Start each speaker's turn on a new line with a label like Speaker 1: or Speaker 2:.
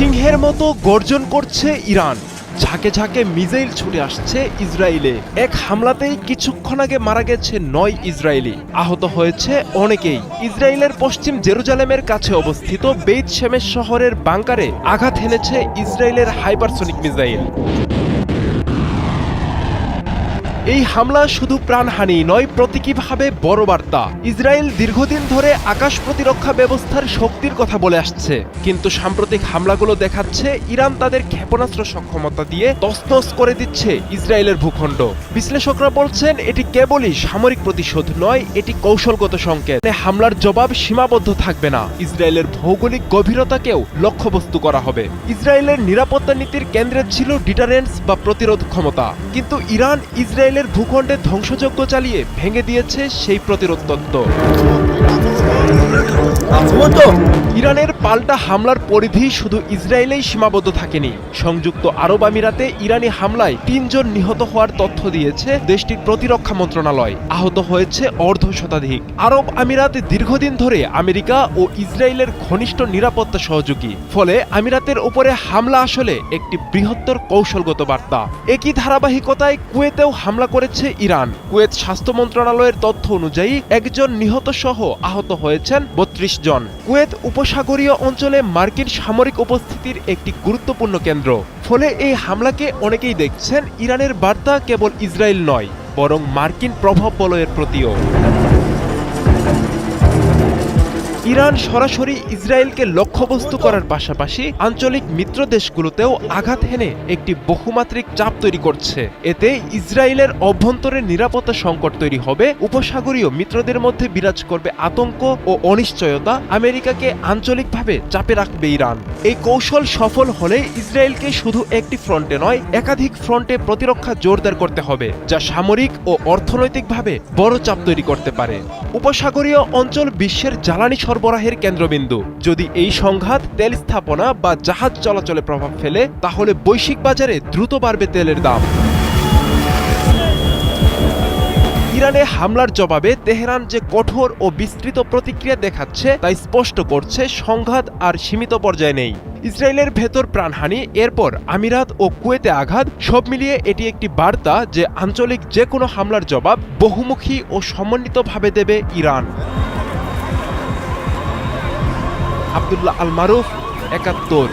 Speaker 1: সিংহের মতো গর্জন করছে ইরান, ঝাঁকে ঝাঁকে মিসাইল ছুটে আসছে ইসরায়েলে। এক হামলাতেই কিছুক্ষণ আগে মারা গেছে ৯ ইসরায়েলি, আহত হয়েছে অনেকেই। ইসরায়েলের পশ্চিম জেরুজালেমের কাছে অবস্থিত বেইত শেমেশ শহরের বাংকারে আঘাত হেনেছে ইসরায়েলের হাইপারসনিক মিসাইল। এই হামলা শুধু প্রাণহানি নয়, প্রতীকীভাবে বড় বার্তা। ইসরায়েল দীর্ঘদিন ধরে আকাশ প্রতিরক্ষা ব্যবস্থার শক্তির কথা বলে আসছে, কিন্তু সাম্প্রতিক হামলাগুলো দেখাচ্ছে ইরান তাদের ক্ষেপণাস্ত্র সক্ষমতা দিয়ে তছনছ করে দিচ্ছে ইসরায়েলের ভূখণ্ড। বিশ্লেষকরা বলছেন এটি কেবলই সামরিক প্রতিশোধ নয়, এটি কৌশলগত সংকেত। হামলার জবাব সীমাবদ্ধ থাকবে না, ইসরায়েলের ভৌগোলিক গভীরতাকেও লক্ষ্যবস্তু করা হবে। ইসরায়েলের নিরাপত্তা নীতির কেন্দ্রে ছিল ডিটারেন্স বা প্রতিরোধ ক্ষমতা, কিন্তু ইরান ইসরায়েলের ভূখণ্ডে ধ্বংসযজ্ঞ চালিয়ে ভেঙে দিয়েছে সেই প্রতিরোধ তত্ত্ব। ইরানের পাল্টা হামলার পরিধি শুধু ইসরায়েলেই সীমাবদ্ধ থাকেনি। সংযুক্ত আরব আমিরাতে ইরানি হামলায় ৩ জন নিহত হওয়ার তথ্য দিয়েছে দেশটির প্রতিরক্ষা মন্ত্রণালয়। আহত হয়েছে অর্ধশতাধিক। আরব আমিরাত দীর্ঘদিন ধরে আমেরিকা ও ইসরায়েলের ঘনিষ্ঠ নিরাপত্তা সহযোগী, ফলে আমিরাতের উপরে হামলা আসলে একটি বৃহত্তর কৌশলগত বার্তা। একই ধারাবাহিকতায় কুয়েতেও হামলা করেছে ইরান। কুয়েত স্বাস্থ্য মন্ত্রণালয়ের তথ্য অনুযায়ী একজন নিহত সহ আহত হয়েছেন ৩২ জন। কুয়েত উপসাগরীয় অঞ্চলে মার্কিন সামরিক উপস্থিতির একটি গুরুত্বপূর্ণ কেন্দ্র, ফলে এই হামলাকে অনেকেই দেখছেন ইরানের বার্তা কেবল ইসরায়েল নয়, বরং মার্কিন প্রভাব বলয়ের প্রতিও। ইরান সরাসরি ইসরায়েলকে লক্ষ্যবস্তু করার পাশাপাশি আঞ্চলিক মিত্র দেশগুলোতেও আঘাত হেনে একটি বহুমাত্রিক চাপ তৈরি করছে। এতে ইসরায়েলের অভ্যন্তরের নিরাপত্তা সংকট তৈরি হবে, উপসাগরীয় মিত্রদের মধ্যে বিরাজ করবে আতঙ্ক ও অনিশ্চয়তা, আমেরিকাকে আঞ্চলিকভাবে চাপে রাখবে ইরান। এই কৌশল সফল হলে ইসরায়েলকে শুধু একটি ফ্রন্টে নয়, একাধিক ফ্রন্টে প্রতিরক্ষা জোরদার করতে হবে, যা সামরিক ও অর্থনৈতিকভাবে বড় চাপ তৈরি করতে পারে। উপসাগরীয় অঞ্চল বিশ্বের জ্বালানি সরবরাহের কেন্দ্রবিন্দু। যদি এই সংঘাত তেল স্থাপনা বা জাহাজ চলাচলে প্রভাব ফেলে, তাহলে বৈশ্বিক বাজারে দ্রুত বাড়বে তেলের দাম। ইরানে হামলার জবাবে তেহরান যে কঠোর ও বিস্তৃত প্রতিক্রিয়া দেখাচ্ছে তা স্পষ্ট করছে সংঘাত আর সীমিত পর্যায়ে নেই। ইসরায়েলের ভেতর প্রাণহানি, এরপর আমিরাত ও কুয়েতে আঘাত, সব মিলিয়ে এটি একটি বার্তা যে আঞ্চলিক যে কোনো হামলার জবাব বহুমুখী ও সমন্বিতভাবে দেবে ইরান। আব্দুল্লাহ আল মারুফ, ৭১।